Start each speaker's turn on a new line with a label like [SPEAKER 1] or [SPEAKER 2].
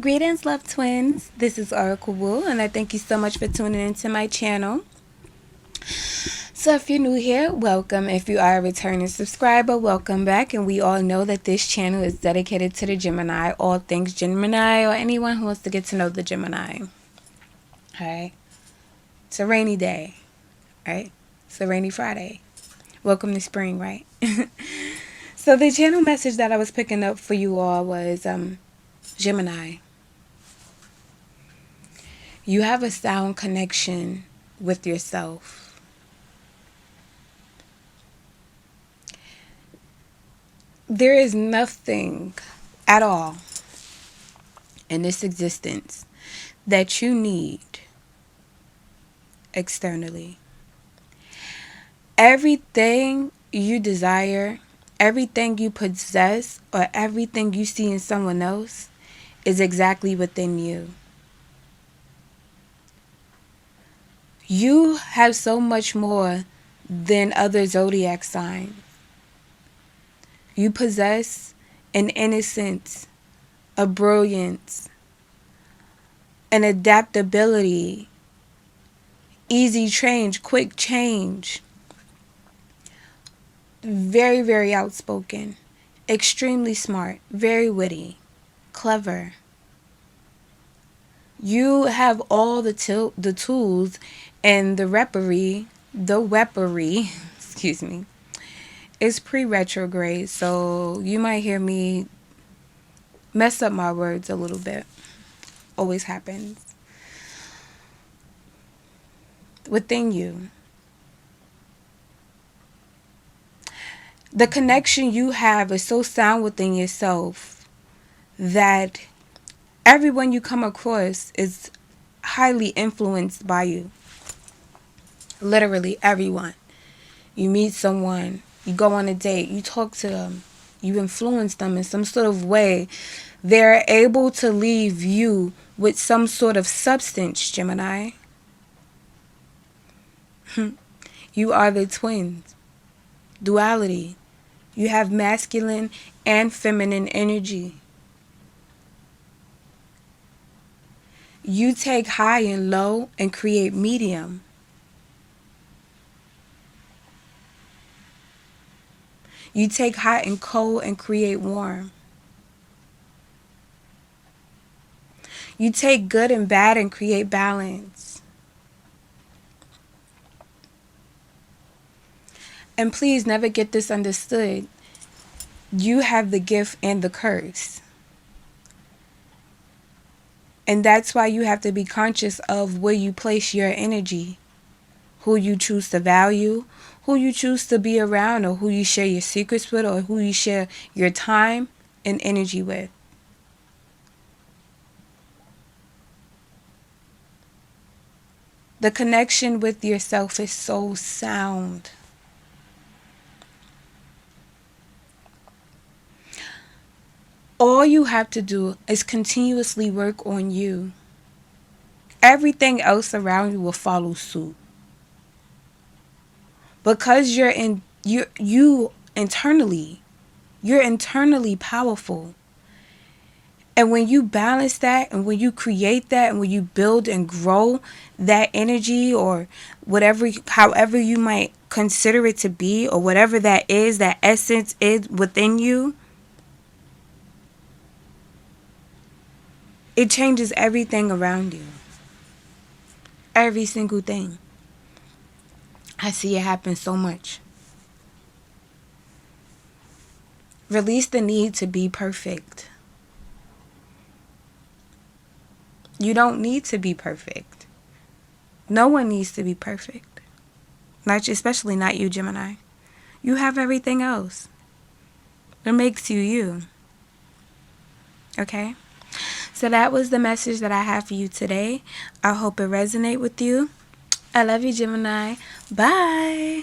[SPEAKER 1] Greetings, love twins. This is Oracle Wu, and I thank you so much for tuning into my channel. So, if you're new here, welcome. If you are a returning subscriber, welcome back. And we all know that this channel is dedicated to the Gemini, all things Gemini, or anyone who wants to get to know the Gemini. Alright? It's a rainy day, right? It's a rainy Friday. Welcome to spring, right? So, the channel message that I was picking up for you all was Gemini. You have a sound connection with yourself. There is nothing at all in this existence that you need externally. Everything you desire, everything you possess, or everything you see in someone else is exactly within you. You have so much more than other zodiac signs. You possess an innocence, a brilliance, an adaptability, easy change, quick change. Very, very outspoken, extremely smart, very witty, clever. You have all the tools and the weaponry, excuse me, is pre-retrograde, so you might hear me mess up my words a little bit. Always happens. Within you. The connection you have is so sound within yourself that everyone you come across is highly influenced by you. Literally everyone. You meet someone, you go on a date, you talk to them, you influence them in some sort of way. They're able to leave you with some sort of substance, Gemini. You are the twins. Duality. You have masculine and feminine energy. You take high and low and create medium. You take hot and cold and create warm. You take good and bad and create balance. And please never get this understood. You have the gift and the curse. And that's why you have to be conscious of where you place your energy, who you choose to value, who you choose to be around, or who you share your secrets with, or who you share your time and energy with. The connection with yourself is so sound. All you have to do is continuously work on you. Everything else around you will follow suit. Because you're internally powerful. And when you balance that, and when you create that, and when you build and grow that energy, or however you might consider it to be, or whatever that is, that essence is within you, it changes everything around you. Every single thing. I see it happen so much. Release the need to be perfect. You don't need to be perfect. No one needs to be perfect. Especially not you, Gemini. You have everything else. It makes you you. Okay? So that was the message that I have for you today. I hope it resonates with you. I love you, Gemini. Bye.